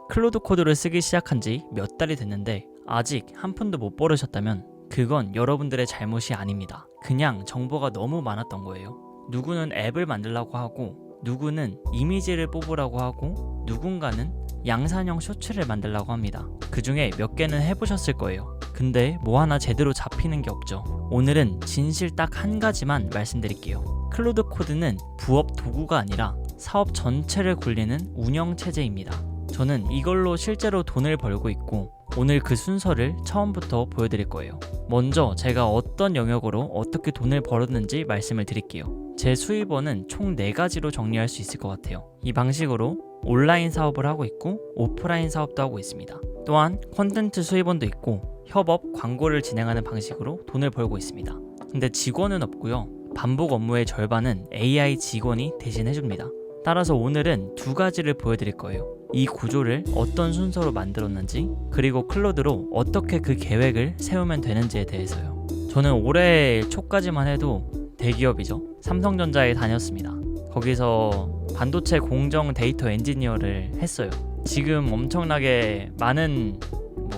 클로드 코드를 쓰기 시작한 지 몇 달이 됐는데 아직 한 푼도 못 벌으셨다면 그건 여러분들의 잘못이 아닙니다. 그냥 정보가 너무 많았던 거예요. 누구는 앱을 만들라고 하고, 누구는 이미지를 뽑으라고 하고, 누군가는 양산형 쇼츠를 만들라고 합니다. 그 중에 몇 개는 해보셨을 거예요. 근데 뭐 하나 제대로 잡히는 게 없죠. 오늘은 진실 딱 한 가지만 말씀드릴게요. 클로드 코드는 부업 도구가 아니라 사업 전체를 굴리는 운영체제입니다. 저는 이걸로 실제로 돈을 벌고 있고 오늘 그 순서를 처음부터 보여드릴 거예요. 먼저 제가 어떤 영역으로 어떻게 돈을 벌었는지 말씀을 드릴게요. 제 수입원은 총 4가지로 정리할 수 있을 것 같아요. 이 방식으로 온라인 사업을 하고 있고 오프라인 사업도 하고 있습니다. 또한 콘텐츠 수입원도 있고 협업, 광고를 진행하는 방식으로 돈을 벌고 있습니다. 근데 직원은 없고요. 반복 업무의 절반은 AI 직원이 대신 해줍니다. 따라서 오늘은 2가지를 보여드릴 거예요. 이 구조를 어떤 순서로 만들었는지, 그리고 클로드로 어떻게 그 계획을 세우면 되는지에 대해서요. 저는 올해 초까지만 해도 대기업이죠. 삼성전자에 다녔습니다. 거기서 반도체 공정 데이터 엔지니어를 했어요. 지금 엄청나게 많은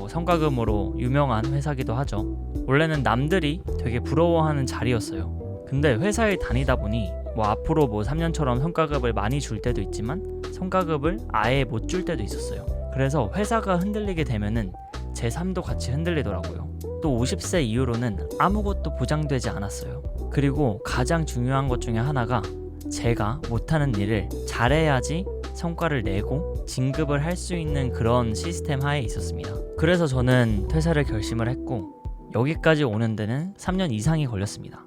성과금으로 유명한 회사기도 하죠. 원래는 남들이 되게 부러워하는 자리였어요. 근데 회사에 다니다 보니 앞으로 3년처럼 성과급을 많이 줄 때도 있지만 성과급을 아예 못 줄 때도 있었어요. 그래서 회사가 흔들리게 되면은 제 삶도 같이 흔들리더라고요. 또 50세 이후로는 아무것도 보장되지 않았어요. 그리고 가장 중요한 것 중에 하나가 제가 못하는 일을 잘해야지 성과를 내고 진급을 할 수 있는 그런 시스템 하에 있었습니다. 그래서 저는 퇴사를 결심을 했고 여기까지 오는 데는 3년 이상이 걸렸습니다.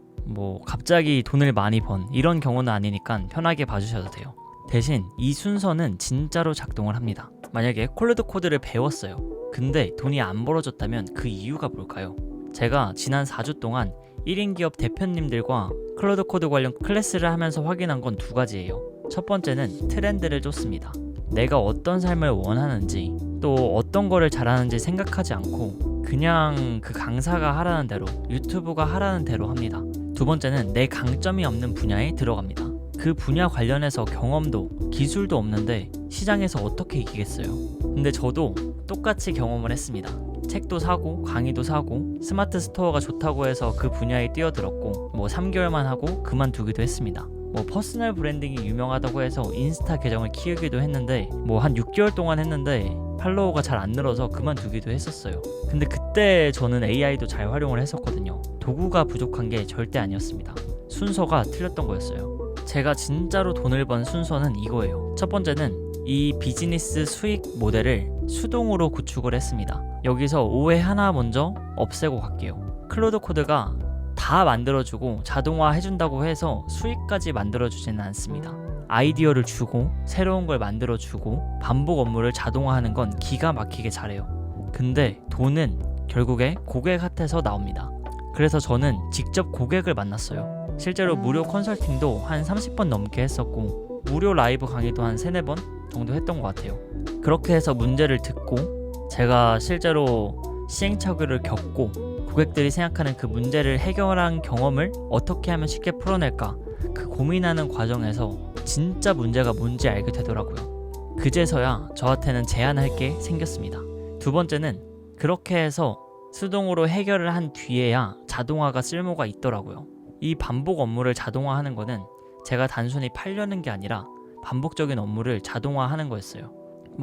갑자기 돈을 많이 번 이런 경우는 아니니까 편하게 봐주셔도 돼요. 대신 이 순서는 진짜로 작동을 합니다. 만약에 클로드 코드를 배웠어요. 근데 돈이 안 벌어졌다면 그 이유가 뭘까요? 제가 지난 4주 동안 1인 기업 대표님들과 클로드 코드 관련 클래스를 하면서 확인한 건 2가지예요. 첫 번째는 트렌드를 쫓습니다. 내가 어떤 삶을 원하는지 또 어떤 거를 잘하는지 생각하지 않고 그냥 그 강사가 하라는 대로, 유튜브가 하라는 대로 합니다. 2번째는 내 강점이 없는 분야에 들어갑니다. 그 분야 관련해서 경험도 기술도 없는데 시장에서 어떻게 이기겠어요? 근데 저도 똑같이 경험을 했습니다. 책도 사고 강의도 사고 스마트 스토어가 좋다고 해서 그 분야에 뛰어들었고 3개월만 하고 그만두기도 했습니다. 퍼스널 브랜딩이 유명하다고 해서 인스타 계정을 키우기도 했는데 한 6개월 동안 했는데 팔로워가 잘 안 늘어서 그만두기도 했었어요. 근데 그때 저는 AI도 잘 활용을 했었거든요. 도구가 부족한 게 절대 아니었습니다. 순서가 틀렸던 거였어요. 제가 진짜로 돈을 번 순서는 이거예요. 첫 번째는 이 비즈니스 수익 모델을 수동으로 구축을 했습니다. 여기서 오해 하나 먼저 없애고 갈게요. 클로드 코드가 다 만들어주고 자동화 해준다고 해서 수익까지 만들어주지는 않습니다. 아이디어를 주고 새로운 걸 만들어주고 반복 업무를 자동화하는 건 기가 막히게 잘해요. 근데 돈은 결국에 고객한테서 나옵니다. 그래서 저는 직접 고객을 만났어요. 실제로 무료 컨설팅도 한 30번 넘게 했었고 무료 라이브 강의도 한 3-4번 정도 했던 것 같아요. 그렇게 해서 문제를 듣고 제가 실제로 시행착오를 겪고 고객들이 생각하는 그 문제를 해결한 경험을 어떻게 하면 쉽게 풀어낼까 그 고민하는 과정에서 진짜 문제가 뭔지 알게 되더라고요. 그제서야 저한테는 제안할 게 생겼습니다. 2번째는 그렇게 해서 수동으로 해결을 한 뒤에야 자동화가 쓸모가 있더라고요. 이 반복 업무를 자동화하는 거는 제가 단순히 팔려는 게 아니라 반복적인 업무를 자동화하는 거였어요.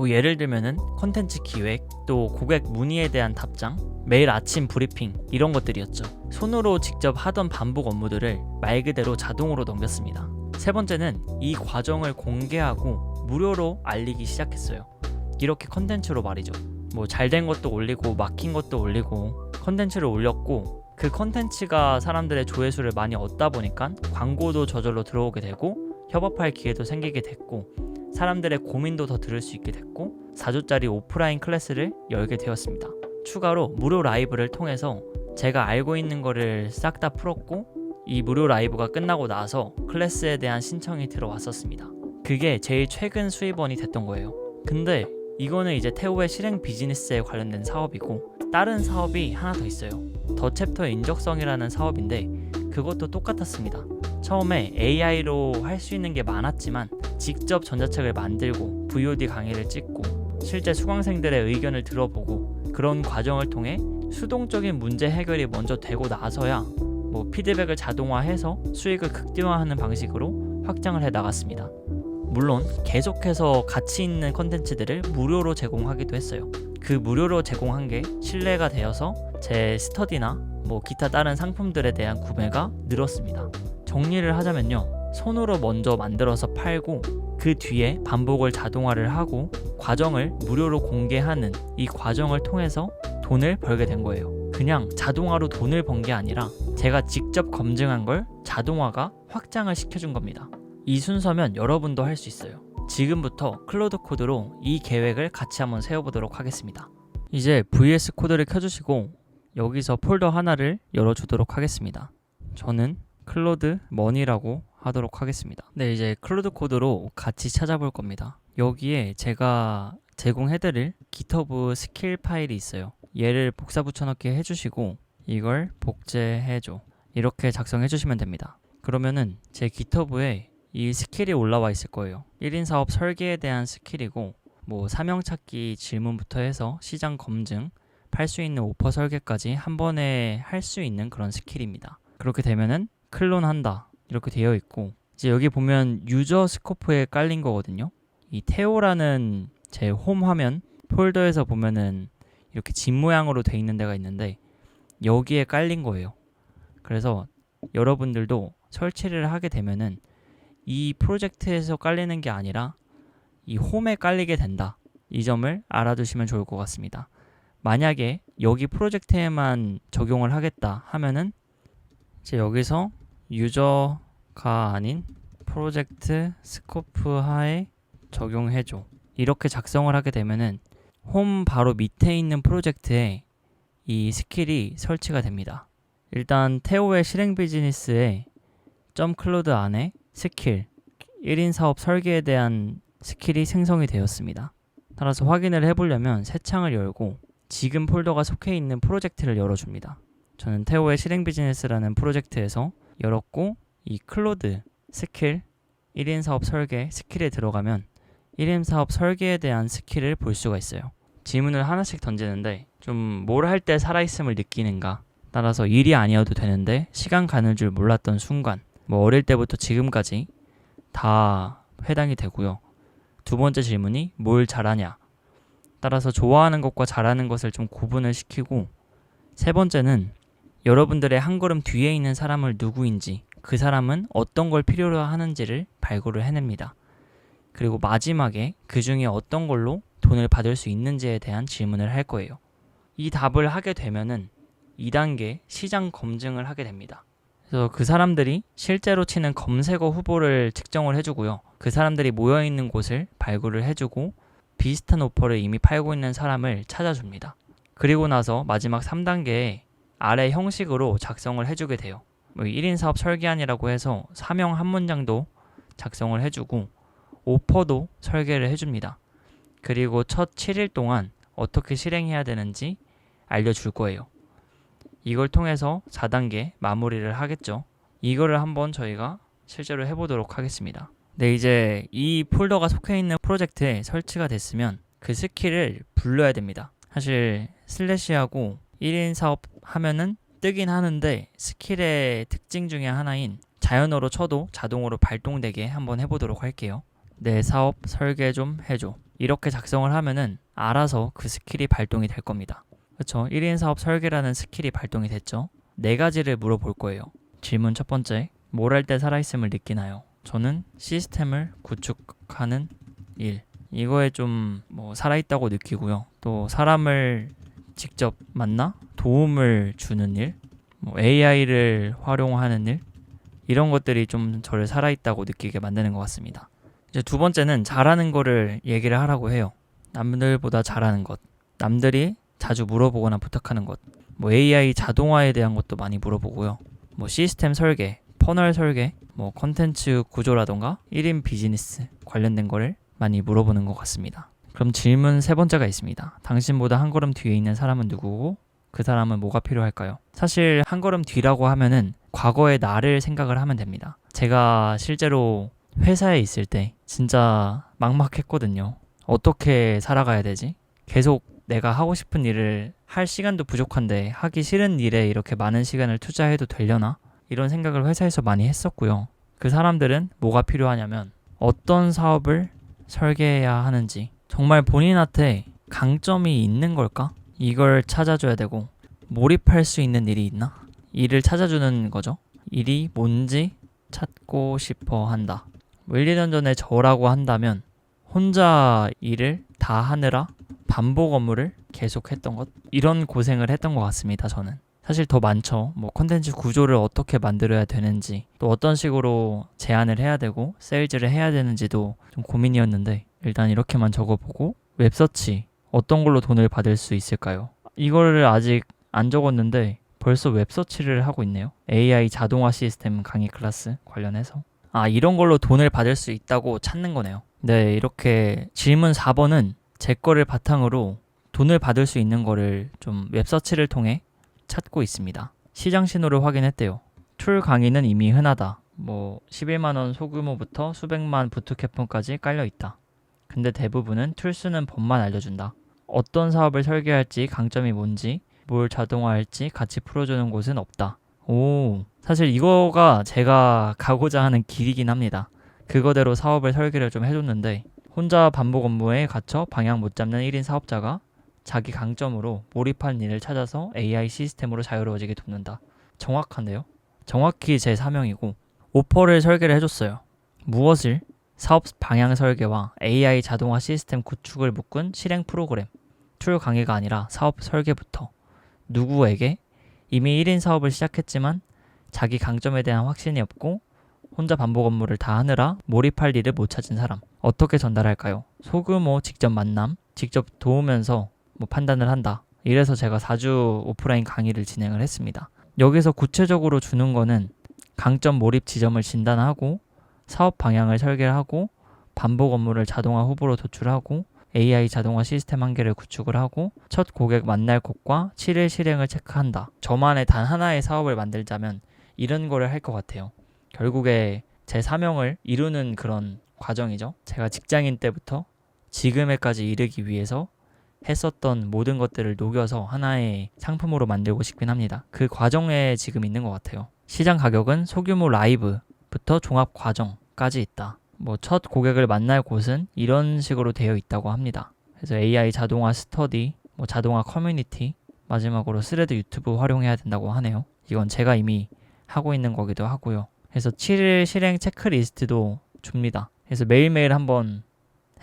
예를 들면은 콘텐츠 기획, 또 고객 문의에 대한 답장, 매일 아침 브리핑 이런 것들이었죠. 손으로 직접 하던 반복 업무들을 말 그대로 자동으로 넘겼습니다. 3번째는 이 과정을 공개하고 무료로 알리기 시작했어요. 이렇게 콘텐츠로 말이죠. 잘된 것도 올리고 막힌 것도 올리고 콘텐츠를 올렸고 그 콘텐츠가 사람들의 조회수를 많이 얻다 보니까 광고도 저절로 들어오게 되고 협업할 기회도 생기게 됐고 사람들의 고민도 더 들을 수 있게 됐고 4주짜리 오프라인 클래스를 열게 되었습니다. 추가로 무료 라이브를 통해서 제가 알고 있는 거를 싹 다 풀었고 이 무료 라이브가 끝나고 나서 클래스에 대한 신청이 들어왔었습니다. 그게 제일 최근 수입원이 됐던 거예요. 근데 이거는 이제 태호의 실행 비즈니스에 관련된 사업이고 다른 사업이 하나 더 있어요. 더 챕터의 인적성이라는 사업인데 그것도 똑같았습니다. 처음에 AI로 할 수 있는 게 많았지만 직접 전자책을 만들고 VOD 강의를 찍고 실제 수강생들의 의견을 들어보고 그런 과정을 통해 수동적인 문제 해결이 먼저 되고 나서야 피드백을 자동화해서 수익을 극대화하는 방식으로 확장을 해 나갔습니다. 물론 계속해서 가치 있는 컨텐츠들을 무료로 제공하기도 했어요. 그 무료로 제공한 게 신뢰가 되어서 제 스터디나 기타 다른 상품들에 대한 구매가 늘었습니다. 정리를 하자면요, 손으로 먼저 만들어서 팔고 그 뒤에 반복을 자동화를 하고 과정을 무료로 공개하는 이 과정을 통해서 돈을 벌게 된 거예요. 그냥 자동화로 돈을 번 게 아니라 제가 직접 검증한 걸 자동화가 확장을 시켜준 겁니다. 이 순서면 여러분도 할 수 있어요. 지금부터 클로드 코드로 이 계획을 같이 한번 세워보도록 하겠습니다. 이제 VS 코드를 켜주시고 여기서 폴더 하나를 열어주도록 하겠습니다. 저는 클로드 머니라고 하도록 하겠습니다. 네, 이제 클로드 코드로 같이 찾아볼 겁니다. 여기에 제가 제공해드릴 GitHub 스킬 파일이 있어요. 얘를 복사 붙여넣기 해주시고 이걸 복제해줘, 이렇게 작성해주시면 됩니다. 그러면은 제 GitHub에 이 스킬이 올라와 있을 거예요. 1인 사업 설계에 대한 스킬이고 사명 찾기 질문부터 해서 시장 검증, 팔 수 있는 오퍼 설계까지 한 번에 할 수 있는 그런 스킬입니다. 그렇게 되면은 클론한다 이렇게 되어 있고, 이제 여기 보면 유저 스코프에 깔린 거거든요. 이 테오라는 제 홈 화면 폴더에서 보면은 이렇게 집 모양으로 돼 있는 데가 있는데 여기에 깔린 거예요. 그래서 여러분들도 설치를 하게 되면은 이 프로젝트에서 깔리는 게 아니라 이 홈에 깔리게 된다, 이 점을 알아두시면 좋을 것 같습니다. 만약에 여기 프로젝트에만 적용을 하겠다 하면은 이제 여기서 유저가 아닌 프로젝트 스코프 하에 적용해줘, 이렇게 작성을 하게 되면은 홈 바로 밑에 있는 프로젝트에 이 스킬이 설치가 됩니다. 일단 테오의 실행 비즈니스에 .클로드 안에 스킬 1인 사업 설계에 대한 스킬이 생성이 되었습니다. 따라서 확인을 해보려면 새 창을 열고 지금 폴더가 속해 있는 프로젝트를 열어줍니다. 저는 테오의 실행 비즈니스라는 프로젝트에서 열었고, 이 클로드 스킬 1인 사업 설계 스킬에 들어가면 1인 사업 설계에 대한 스킬을 볼 수가 있어요. 질문을 하나씩 던지는데 좀 뭘 할 때 살아있음을 느끼는가, 따라서 일이 아니어도 되는데 시간 가는 줄 몰랐던 순간, 어릴 때부터 지금까지 다 해당이 되고요. 두 번째 질문이 뭘 잘하냐, 따라서 좋아하는 것과 잘하는 것을 좀 구분을 시키고, 세 번째는 여러분들의 한 걸음 뒤에 있는 사람을 누구인지, 그 사람은 어떤 걸 필요로 하는지를 발굴을 해냅니다. 그리고 마지막에 그 중에 어떤 걸로 돈을 받을 수 있는지에 대한 질문을 할 거예요. 이 답을 하게 되면은 2단계 시장 검증을 하게 됩니다. 그래서 그 사람들이 실제로 치는 검색어 후보를 측정을 해주고요. 그 사람들이 모여있는 곳을 발굴을 해주고 비슷한 오퍼를 이미 팔고 있는 사람을 찾아줍니다. 그리고 나서 마지막 3단계에 아래 형식으로 작성을 해주게 돼요. 1인 사업 설계안이라고 해서 사명 한 문장도 작성을 해주고 오퍼도 설계를 해줍니다. 그리고 첫 7일 동안 어떻게 실행해야 되는지 알려줄 거예요. 이걸 통해서 4단계 마무리를 하겠죠. 이거를 한번 저희가 실제로 해보도록 하겠습니다. 네, 이제 이 폴더가 속해 있는 프로젝트에 설치가 됐으면 그 스킬을 불러야 됩니다. 사실 슬래시하고 1인 사업 하면은 뜨긴 하는데 스킬의 특징 중에 하나인 자연어로 쳐도 자동으로 발동되게 한번 해보도록 할게요. 내 사업 설계 좀 해줘, 이렇게 작성을 하면은 알아서 그 스킬이 발동이 될 겁니다. 그렇죠? 1인 사업 설계라는 스킬이 발동이 됐죠. 4가지를 물어볼 거예요. 질문 첫 번째, 뭘 할 때 살아있음을 느끼나요? 저는 시스템을 구축하는 일, 이거에 좀 살아있다고 느끼고요. 또 사람을 직접 만나 도움을 주는 일, AI를 활용하는 일, 이런 것들이 좀 저를 살아있다고 느끼게 만드는 것 같습니다. 이제 두 번째는 잘하는 거를 얘기를 하라고 해요. 남들보다 잘하는 것, 남들이 자주 물어보거나 부탁하는 것, AI 자동화에 대한 것도 많이 물어보고요. 시스템 설계, 퍼널 설계, 컨텐츠 구조라던가 1인 비즈니스 관련된 거를 많이 물어보는 것 같습니다. 그럼 질문 세 번째가 있습니다. 당신보다 한 걸음 뒤에 있는 사람은 누구고 그 사람은 뭐가 필요할까요? 사실 한 걸음 뒤라고 하면은 과거의 나를 생각을 하면 됩니다. 제가 실제로 회사에 있을 때 진짜 막막했거든요. 어떻게 살아가야 되지? 계속 내가 하고 싶은 일을 할 시간도 부족한데 하기 싫은 일에 이렇게 많은 시간을 투자해도 되려나? 이런 생각을 회사에서 많이 했었고요. 그 사람들은 뭐가 필요하냐면 어떤 사업을 설계해야 하는지, 정말 본인한테 강점이 있는 걸까? 이걸 찾아줘야 되고, 몰입할 수 있는 일이 있나? 일을 찾아주는 거죠. 일이 뭔지 찾고 싶어 한다. 1, 2년 전에 저라고 한다면 혼자 일을 다 하느라 반복 업무를 계속 했던 것, 이런 고생을 했던 것 같습니다. 저는 사실 더 많죠. 뭐 콘텐츠 구조를 어떻게 만들어야 되는지, 또 어떤 식으로 제안을 해야 되고 세일즈를 해야 되는지도 좀 고민이었는데, 일단 이렇게만 적어보고, 웹서치 어떤 걸로 돈을 받을 수 있을까요? 이거를 아직 안 적었는데 벌써 웹서치를 하고 있네요. AI 자동화 시스템 강의 클래스 관련해서. 이런 걸로 돈을 받을 수 있다고 찾는 거네요. 네, 이렇게 질문 4번은 제 거를 바탕으로 돈을 받을 수 있는 거를 좀 웹서치를 통해 찾고 있습니다. 시장 신호를 확인했대요. 툴 강의는 이미 흔하다. 11만원 소규모부터 수백만 부트캠프까지 깔려있다. 근데 대부분은 툴 쓰는 법만 알려준다. 어떤 사업을 설계할지, 강점이 뭔지, 뭘 자동화할지 같이 풀어주는 곳은 없다. 사실 이거가 제가 가고자 하는 길이긴 합니다. 그거대로 사업을 설계를 좀 해줬는데, 혼자 반복 업무에 갇혀 방향 못 잡는 1인 사업자가 자기 강점으로 몰입한 일을 찾아서 AI 시스템으로 자유로워지게 돕는다. 정확한데요? 정확히 제 사명이고, 오퍼를 설계를 해줬어요. 무엇을? 사업 방향 설계와 AI 자동화 시스템 구축을 묶은 실행 프로그램. 툴 강의가 아니라 사업 설계부터. 누구에게? 이미 1인 사업을 시작했지만 자기 강점에 대한 확신이 없고 혼자 반복 업무를 다 하느라 몰입할 일을 못 찾은 사람. 어떻게 전달할까요? 소규모 직접 만남, 직접 도우면서 판단을 한다. 이래서 제가 4주 오프라인 강의를 진행을 했습니다. 여기서 구체적으로 주는 거는 강점 몰입 지점을 진단하고, 사업 방향을 설계하고, 반복 업무를 자동화 후보로 도출하고, AI 자동화 시스템 한 개를 구축을 하고, 첫 고객 만날 곳과 7일 실행을 체크한다. 저만의 단 하나의 사업을 만들자면 이런 거를 할 것 같아요. 결국에 제 사명을 이루는 그런 과정이죠. 제가 직장인 때부터 지금에까지 이르기 위해서 했었던 모든 것들을 녹여서 하나의 상품으로 만들고 싶긴 합니다. 그 과정에 지금 있는 것 같아요. 시장 가격은 소규모 라이브부터 종합 과정까지 있다. 첫 고객을 만날 곳은 이런 식으로 되어 있다고 합니다. 그래서 AI 자동화 스터디, 자동화 커뮤니티, 마지막으로 스레드 유튜브 활용해야 된다고 하네요. 이건 제가 이미 하고 있는 거기도 하고요. 그래서 7일 실행 체크리스트도 줍니다. 그래서 매일매일 한번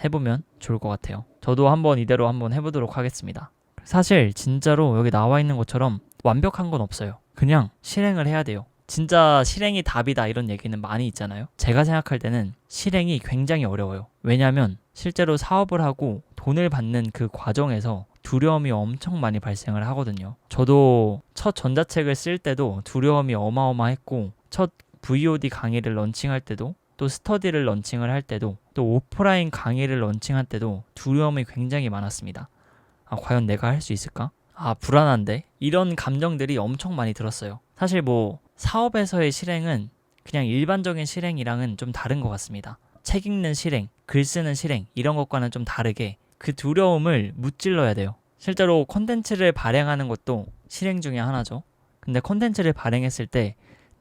해보면 좋을 것 같아요. 저도 한번 이대로 한번 해보도록 하겠습니다. 사실 진짜로 여기 나와 있는 것처럼 완벽한 건 없어요. 그냥 실행을 해야 돼요. 진짜 실행이 답이다 이런 얘기는 많이 있잖아요. 제가 생각할 때는 실행이 굉장히 어려워요. 왜냐하면 실제로 사업을 하고 돈을 받는 그 과정에서 두려움이 엄청 많이 발생을 하거든요. 저도 첫 전자책을 쓸 때도 두려움이 어마어마했고, 첫 VOD 강의를 런칭할 때도, 또 스터디를 런칭을 할 때도, 또 오프라인 강의를 런칭할 때도 두려움이 굉장히 많았습니다. 과연 내가 할 수 있을까? 불안한데? 이런 감정들이 엄청 많이 들었어요. 사실 사업에서의 실행은 그냥 일반적인 실행이랑은 좀 다른 것 같습니다. 책 읽는 실행, 글 쓰는 실행, 이런 것과는 좀 다르게 그 두려움을 무찔러야 돼요. 실제로 콘텐츠를 발행하는 것도 실행 중에 하나죠. 근데 콘텐츠를 발행했을 때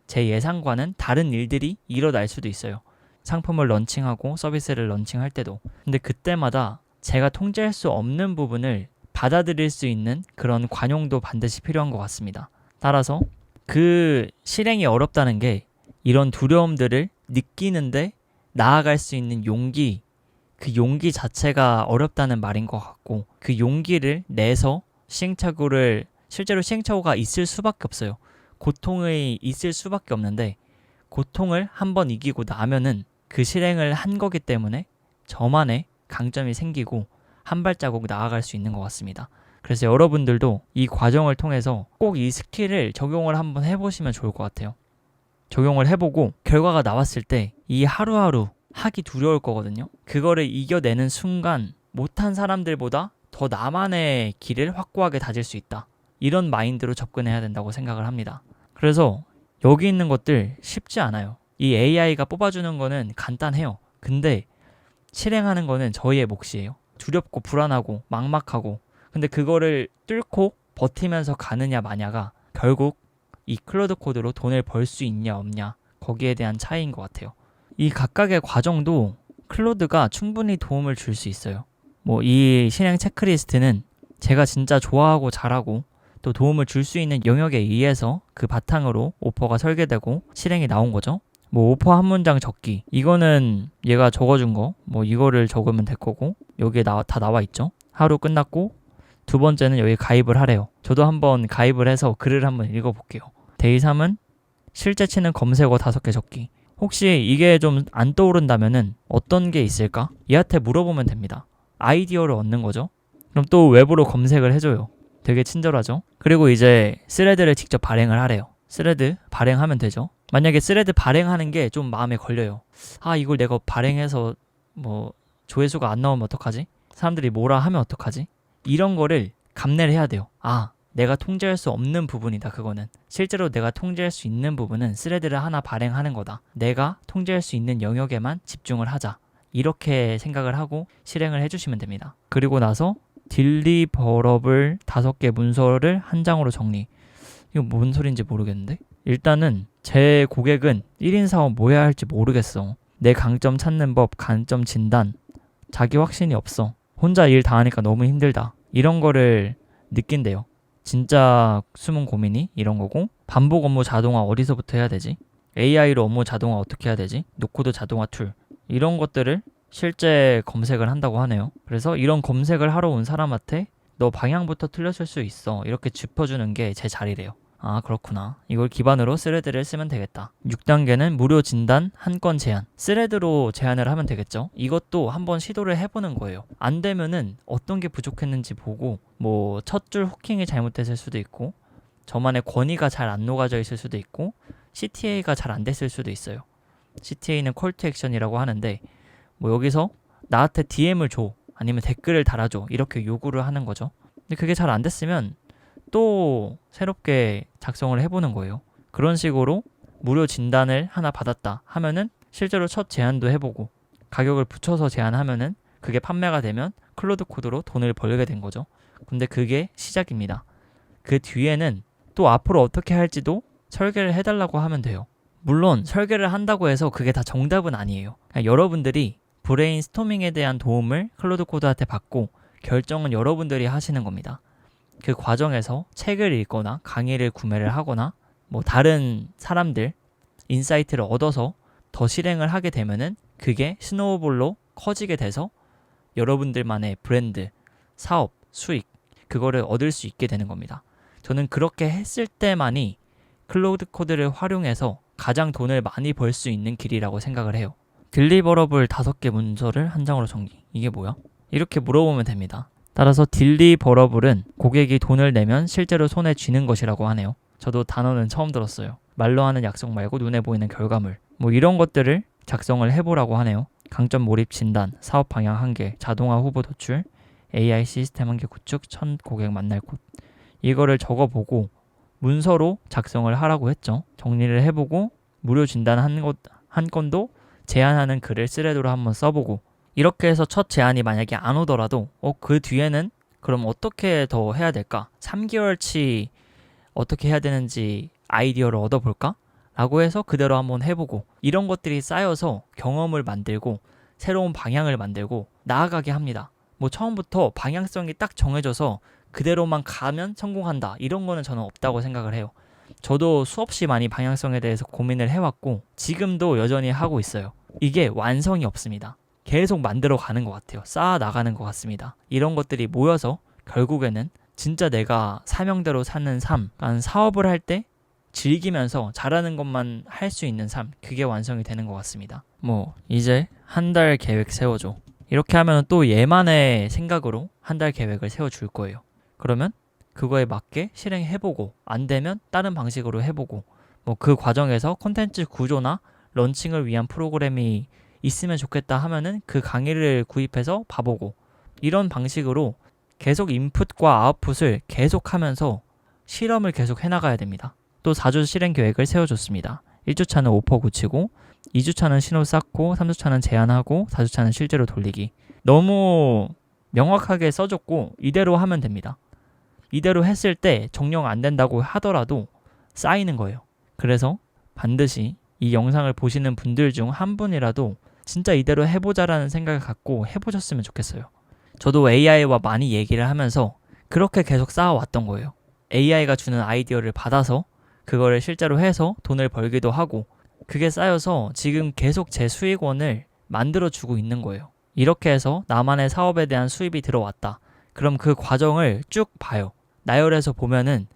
제 예상과는 다른 일들이 일어날 수도 있어요. 상품을 런칭하고 서비스를 런칭할 때도. 근데 그때마다 제가 통제할 수 없는 부분을 받아들일 수 있는 그런 관용도 반드시 필요한 것 같습니다. 따라서 그 실행이 어렵다는 게 이런 두려움들을 느끼는데 나아갈 수 있는 용기, 그 용기 자체가 어렵다는 말인 것 같고, 그 용기를 내서 실제로 시행착오가 있을 수밖에 없어요. 고통이 있을 수밖에 없는데, 고통을 한번 이기고 나면은 그 실행을 한 거기 때문에 저만의 강점이 생기고 한 발자국 나아갈 수 있는 것 같습니다. 그래서 여러분들도 이 과정을 통해서 꼭 이 스킬을 적용을 한번 해보시면 좋을 것 같아요. 적용을 해보고 결과가 나왔을 때 이 하루하루 하기 두려울 거거든요. 그거를 이겨내는 순간 못한 사람들보다 더 나만의 길을 확고하게 다질 수 있다. 이런 마인드로 접근해야 된다고 생각을 합니다. 그래서 여기 있는 것들 쉽지 않아요. 이 AI가 뽑아주는 거는 간단해요. 근데 실행하는 거는 저희의 몫이에요. 두렵고 불안하고 막막하고, 근데 그거를 뚫고 버티면서 가느냐 마냐가 결국 이 클로드 코드로 돈을 벌 수 있냐 없냐, 거기에 대한 차이인 것 같아요. 이 각각의 과정도 클로드가 충분히 도움을 줄 수 있어요. 뭐 이 실행 체크리스트는 제가 진짜 좋아하고 잘하고 또 도움을 줄 수 있는 영역에 의해서 그 바탕으로 오퍼가 설계되고 실행이 나온 거죠. 뭐 오퍼 한 문장 적기, 이거는 얘가 적어준 거, 뭐 이거를 적으면 될 거고, 여기에 다 나와 있죠. 하루 끝났고 두 번째는 여기 가입을 하래요. 저도 한번 가입을 해서 글을 한번 읽어볼게요. 데이 3은 실제 치는 검색어 5개 적기. 혹시 이게 좀 안 떠오른다면은 어떤 게 있을까? 얘한테 물어보면 됩니다. 아이디어를 얻는 거죠. 그럼 또 웹으로 검색을 해줘요. 되게 친절하죠. 그리고 이제 스레드를 직접 발행을 하래요. 스레드 발행하면 되죠. 만약에 스레드 발행하는 게 좀 마음에 걸려요. 아, 이걸 내가 발행해서 뭐 조회수가 안 나오면 어떡하지? 사람들이 뭐라 하면 어떡하지? 이런 거를 감내를 해야 돼요. 아, 내가 통제할 수 없는 부분이다. 그거는 실제로 내가 통제할 수 있는 부분은 스레드를 하나 발행하는 거다. 내가 통제할 수 있는 영역에만 집중을 하자. 이렇게 생각을 하고 실행을 해주시면 됩니다. 그리고 나서 딜리버러블 5개 문서를 한 장으로 정리. 이거 뭔 소린지 모르겠는데? 일단은 제 고객은 1인 사업 뭐 해야 할지 모르겠어. 내 강점 찾는 법, 강점 진단, 자기 확신이 없어. 혼자 일 다 하니까 너무 힘들다. 이런 거를 느낀대요. 진짜 숨은 고민이 이런 거고, 반복 업무 자동화 어디서부터 해야 되지? AI로 업무 자동화 어떻게 해야 되지? 노코드 자동화 툴, 이런 것들을 실제 검색을 한다고 하네요. 그래서 이런 검색을 하러 온 사람한테 너 방향부터 틀렸을 수 있어, 이렇게 짚어주는 게 제 자리래요. 아, 그렇구나. 이걸 기반으로 스레드를 쓰면 되겠다. 6단계는 무료 진단 한 건 제한. 스레드로 제한을 하면 되겠죠. 이것도 한번 시도를 해보는 거예요. 안 되면은 어떤 게 부족했는지 보고, 뭐 첫 줄 후킹이 잘못됐을 수도 있고, 저만의 권위가 잘 안 녹아져 있을 수도 있고, CTA가 잘 안 됐을 수도 있어요. CTA는 콜 투 액션이라고 하는데, 뭐 여기서 나한테 DM을 줘, 아니면 댓글을 달아줘, 이렇게 요구를 하는 거죠. 근데 그게 잘 안 됐으면 또 새롭게 작성을 해보는 거예요. 그런 식으로 무료 진단을 하나 받았다 하면은 실제로 첫 제안도 해보고, 가격을 붙여서 제안하면은 그게 판매가 되면 클로드 코드로 돈을 벌게 된 거죠. 근데 그게 시작입니다. 그 뒤에는 또 앞으로 어떻게 할지도 설계를 해달라고 하면 돼요. 물론 설계를 한다고 해서 그게 다 정답은 아니에요. 그냥 여러분들이 브레인스토밍에 대한 도움을 클로드 코드한테 받고 결정은 여러분들이 하시는 겁니다. 그 과정에서 책을 읽거나 강의를 구매를 하거나 뭐 다른 사람들 인사이트를 얻어서 더 실행을 하게 되면은 그게 스노우볼로 커지게 돼서 여러분들만의 브랜드, 사업, 수익, 그거를 얻을 수 있게 되는 겁니다. 저는 그렇게 했을 때만이 클로드 코드를 활용해서 가장 돈을 많이 벌 수 있는 길이라고 생각을 해요. 딜리버러블 5개 문서를 한 장으로 정리. 이게 뭐야? 이렇게 물어보면 됩니다. 따라서 딜리버러블은 고객이 돈을 내면 실제로 손에 쥐는 것이라고 하네요. 저도 단어는 처음 들었어요. 말로 하는 약속 말고 눈에 보이는 결과물, 뭐 이런 것들을 작성을 해보라고 하네요. 강점 몰입 진단, 사업 방향 1개, 자동화 후보 도출, AI 시스템 1개 구축, 첫 고객 만날 곳. 이거를 적어보고 문서로 작성을 하라고 했죠. 정리를 해보고 무료 진단 한 건도 제안하는 글을 스레드로 한번 써보고, 이렇게 해서 첫 제안이 만약에 안 오더라도 그 뒤에는 그럼 어떻게 더 해야 될까? 3개월치 어떻게 해야 되는지 아이디어를 얻어볼까? 라고 해서 그대로 한번 해보고, 이런 것들이 쌓여서 경험을 만들고 새로운 방향을 만들고 나아가게 합니다. 뭐 처음부터 방향성이 딱 정해져서 그대로만 가면 성공한다, 이런 거는 저는 없다고 생각을 해요. 저도 수없이 많이 방향성에 대해서 고민을 해왔고 지금도 여전히 하고 있어요. 이게 완성이 없습니다. 계속 만들어 가는 것 같아요. 쌓아 나가는 것 같습니다. 이런 것들이 모여서 결국에는 진짜 내가 사명대로 사는 삶, 그러니까 사업을 할 때 즐기면서 잘하는 것만 할 수 있는 삶, 그게 완성이 되는 것 같습니다. 뭐 이제 한 달 계획 세워줘, 이렇게 하면 또 얘만의 생각으로 한 달 계획을 세워줄 거예요. 그러면 그거에 맞게 실행해보고, 안 되면 다른 방식으로 해보고, 뭐 그 과정에서 콘텐츠 구조나 런칭을 위한 프로그램이 있으면 좋겠다 하면은 그 강의를 구입해서 봐보고, 이런 방식으로 계속 인풋과 아웃풋을 계속하면서 실험을 계속 해나가야 됩니다. 또 4주 실행 계획을 세워줬습니다. 1주차는 오퍼 굳히고, 2주차는 신호 쌓고, 3주차는 제안하고, 4주차는 실제로 돌리기. 너무 명확하게 써줬고 이대로 하면 됩니다. 이대로 했을 때 정령 안 된다고 하더라도 쌓이는 거예요. 그래서 반드시 이 영상을 보시는 분들 중 한 분이라도 진짜 이대로 해보자라는 생각을 갖고 해보셨으면 좋겠어요. 저도 AI와 많이 얘기를 하면서 그렇게 계속 쌓아왔던 거예요. AI가 주는 아이디어를 받아서 그거를 실제로 해서 돈을 벌기도 하고 그게 쌓여서 지금 계속 제 수익원을 만들어주고 있는 거예요. 이렇게 해서 나만의 사업에 대한 수입이 들어왔다. 그럼 그 과정을 쭉 봐요. 나열해서 보면은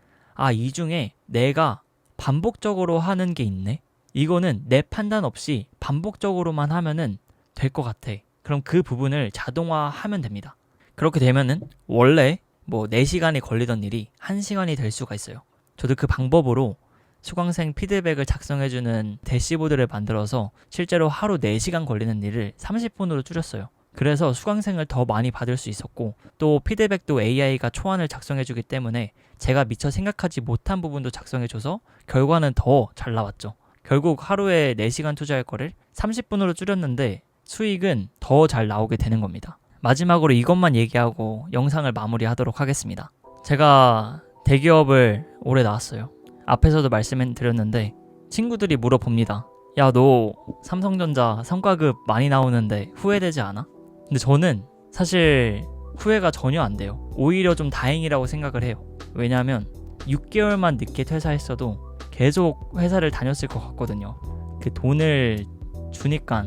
이 중에 내가 반복적으로 하는 게 있네? 이거는 내 판단 없이 반복적으로만 하면은 될 것 같아. 그럼 그 부분을 자동화하면 됩니다. 그렇게 되면은 원래 4시간이 걸리던 일이 1시간이 될 수가 있어요. 저도 그 방법으로 수강생 피드백을 작성해주는 대시보드를 만들어서 실제로 하루 4시간 걸리는 일을 30분으로 줄였어요. 그래서 수강생을 더 많이 받을 수 있었고 또 피드백도 AI가 초안을 작성해주기 때문에 제가 미처 생각하지 못한 부분도 작성해줘서 결과는 더 잘 나왔죠. 결국 하루에 4시간 투자할 거를 30분으로 줄였는데 수익은 더 잘 나오게 되는 겁니다. 마지막으로 이것만 얘기하고 영상을 마무리하도록 하겠습니다. 제가 대기업을 오래 나왔어요. 앞에서도 말씀드렸는데 친구들이 물어봅니다. 야, 너 삼성전자 성과급 많이 나오는데 후회되지 않아? 근데 저는 사실 후회가 전혀 안 돼요. 오히려 좀 다행이라고 생각을 해요. 왜냐하면 6개월만 늦게 퇴사했어도 계속 회사를 다녔을 것 같거든요. 그 돈을 주니까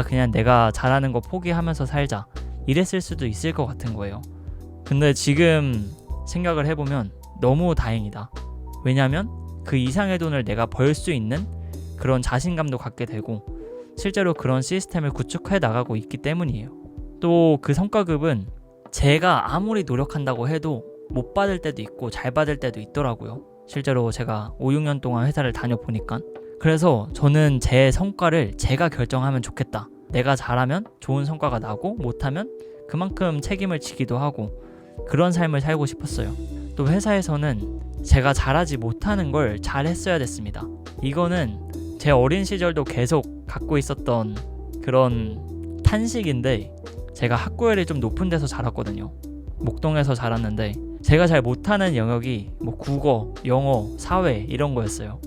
그냥 내가 잘하는 거 포기하면서 살자 이랬을 수도 있을 것 같은 거예요. 근데 지금 생각을 해보면 너무 다행이다. 왜냐면 그 이상의 돈을 내가 벌 수 있는 그런 자신감도 갖게 되고 실제로 그런 시스템을 구축해 나가고 있기 때문이에요. 또 그 성과급은 제가 아무리 노력한다고 해도 못 받을 때도 있고 잘 받을 때도 있더라고요. 실제로 제가 5, 6년 동안 회사를 다녀보니까. 그래서 저는 제 성과를 제가 결정하면 좋겠다. 내가 잘하면 좋은 성과가 나고 못하면 그만큼 책임을 지기도 하고 그런 삶을 살고 싶었어요. 또 회사에서는 제가 잘하지 못하는 걸 잘했어야 됐습니다. 이거는 제 어린 시절도 계속 갖고 있었던 그런 탄식인데 제가 학구열이 좀 높은 데서 자랐거든요. 목동에서 자랐는데 제가 잘 못하는 영역이 국어, 영어, 사회 이런 거였어요.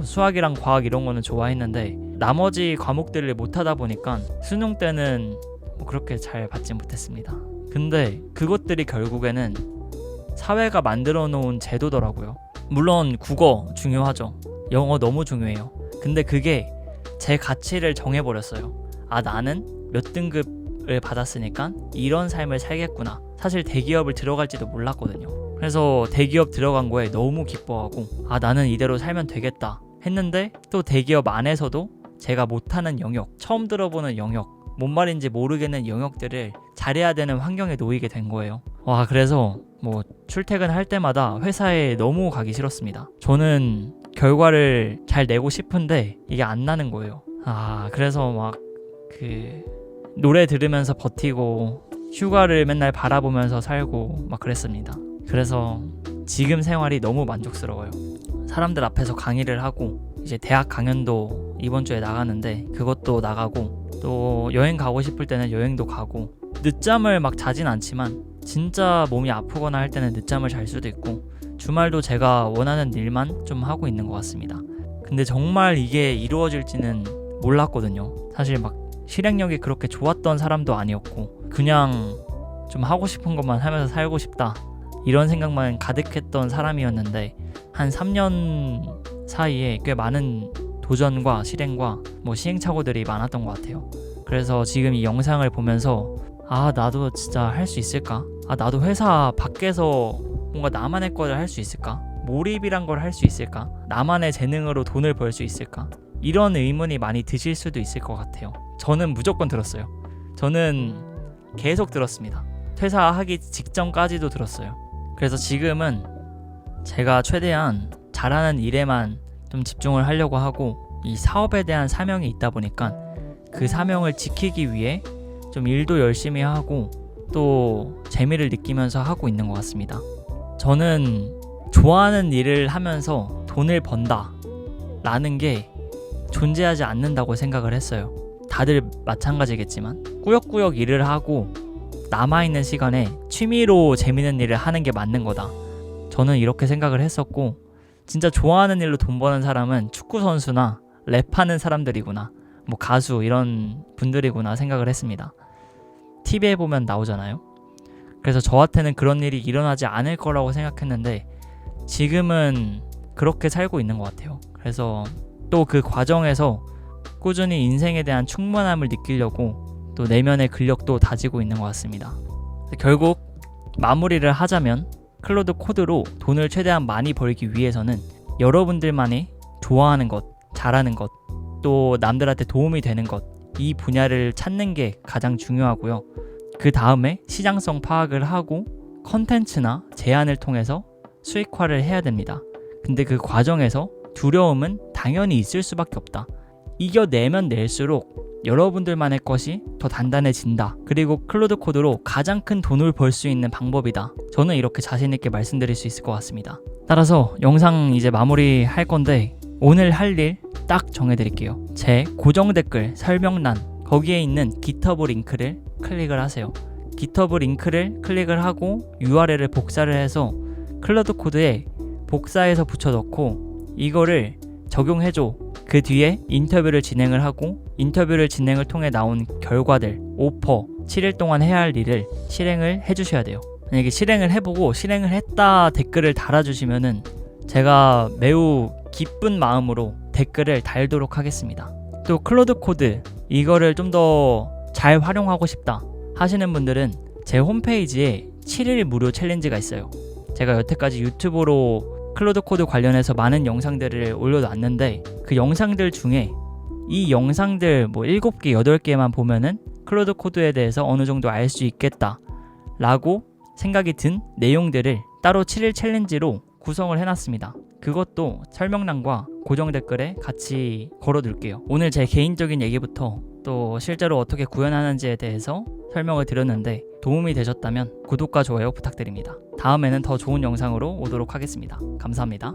수학이랑 과학 이런 거는 좋아했는데 나머지 과목들을 못하다 보니까 수능 때는 그렇게 잘 받지 못했습니다. 근데 그것들이 결국에는 사회가 만들어 놓은 제도더라고요. 물론 국어 중요하죠. 영어 너무 중요해요. 근데 그게 제 가치를 정해버렸어요. 나는 몇 등급을 받았으니까 이런 삶을 살겠구나. 사실 대기업을 들어갈지도 몰랐거든요. 그래서 대기업 들어간 거에 너무 기뻐하고 나는 이대로 살면 되겠다 했는데 또 대기업 안에서도 제가 못하는 영역, 처음 들어보는 영역, 뭔 말인지 모르겠는 영역들을 잘해야 되는 환경에 놓이게 된 거예요. 그래서 출퇴근할 때마다 회사에 너무 가기 싫었습니다. 저는 결과를 잘 내고 싶은데 이게 안 나는 거예요. 그래서 노래 들으면서 버티고 휴가를 맨날 바라보면서 살고 그랬습니다. 그래서 지금 생활이 너무 만족스러워요. 사람들 앞에서 강의를 하고 이제 대학 강연도 이번 주에 나가는데 그것도 나가고 또 여행 가고 싶을 때는 여행도 가고 늦잠을 자진 않지만 진짜 몸이 아프거나 할 때는 늦잠을 잘 수도 있고 주말도 제가 원하는 일만 좀 하고 있는 것 같습니다. 근데 정말 이게 이루어질지는 몰랐거든요. 사실 실행력이 그렇게 좋았던 사람도 아니었고 그냥 좀 하고 싶은 것만 하면서 살고 싶다 이런 생각만 가득했던 사람이었는데 한 3년 사이에 꽤 많은 도전과 실행과 시행착오들이 많았던 것 같아요. 그래서 지금 이 영상을 보면서 나도 진짜 할 수 있을까? 나도 회사 밖에서 뭔가 나만의 거를 할 수 있을까? 몰입이란 걸 할 수 있을까? 나만의 재능으로 돈을 벌 수 있을까? 이런 의문이 많이 드실 수도 있을 것 같아요. 저는 무조건 들었어요. 저는 계속 들었습니다. 퇴사하기 직전까지도 들었어요. 그래서 지금은 제가 최대한 잘하는 일에만 좀 집중을 하려고 하고 이 사업에 대한 사명이 있다 보니까 그 사명을 지키기 위해 좀 일도 열심히 하고 또 재미를 느끼면서 하고 있는 것 같습니다. 저는 좋아하는 일을 하면서 돈을 번다 라는 게 존재하지 않는다고 생각을 했어요. 다들 마찬가지겠지만 꾸역꾸역 일을 하고 남아있는 시간에 취미로 재밌는 일을 하는 게 맞는 거다. 저는 이렇게 생각을 했었고, 진짜 좋아하는 일로 돈 버는 사람은 축구 선수나 랩하는 사람들이구나, 뭐 가수 이런 분들이구나 생각을 했습니다. TV에 보면 나오잖아요. 그래서 저한테는 그런 일이 일어나지 않을 거라고 생각했는데 지금은 그렇게 살고 있는 것 같아요. 그래서 또 그 과정에서 꾸준히 인생에 대한 충만함을 느끼려고 또 내면의 근력도 다지고 있는 것 같습니다. 결국 마무리를 하자면 클로드 코드로 돈을 최대한 많이 벌기 위해서는 여러분들만이 좋아하는 것, 잘하는 것, 또 남들한테 도움이 되는 것, 이 분야를 찾는 게 가장 중요하고요. 그 다음에 시장성 파악을 하고 컨텐츠나 제안을 통해서 수익화를 해야 됩니다. 근데 그 과정에서 두려움은 당연히 있을 수밖에 없다. 이겨내면 낼수록 여러분들만의 것이 더 단단해진다. 그리고 클로드 코드로 가장 큰 돈을 벌 수 있는 방법이다. 저는 이렇게 자신 있게 말씀드릴 수 있을 것 같습니다. 따라서 영상 이제 마무리 할 건데 오늘 할 일 딱 정해드릴게요. 제 고정 댓글 설명란 거기에 있는 GitHub 링크를 클릭을 하세요. GitHub 링크를 클릭을 하고 URL을 복사를 해서 클로드 코드에 복사해서 붙여 넣고 이거를 적용해줘. 그 뒤에 인터뷰를 진행을 하고 인터뷰를 진행을 통해 나온 결과들, 오퍼, 7일 동안 해야 할 일을 실행을 해주셔야 돼요. 만약에 실행을 해보고 실행을 했다 댓글을 달아주시면은 제가 매우 기쁜 마음으로 댓글을 달도록 하겠습니다. 또 클로드 코드 이거를 좀 더 잘 활용하고 싶다 하시는 분들은 제 홈페이지에 7일 무료 챌린지가 있어요. 제가 여태까지 유튜브로 클로드 코드 관련해서 많은 영상들을 올려놨는데 그 영상들 중에 이 영상들 뭐 7개, 8개만 보면은 클로드 코드에 대해서 어느 정도 알 수 있겠다 라고 생각이 든 내용들을 따로 7일 챌린지로 구성을 해놨습니다. 그것도 설명란과 고정 댓글에 같이 걸어둘게요. 오늘 제 개인적인 얘기부터 또 실제로 어떻게 구현하는지에 대해서 설명을 드렸는데 도움이 되셨다면 구독과 좋아요 부탁드립니다. 다음에는 더 좋은 영상으로 오도록 하겠습니다. 감사합니다.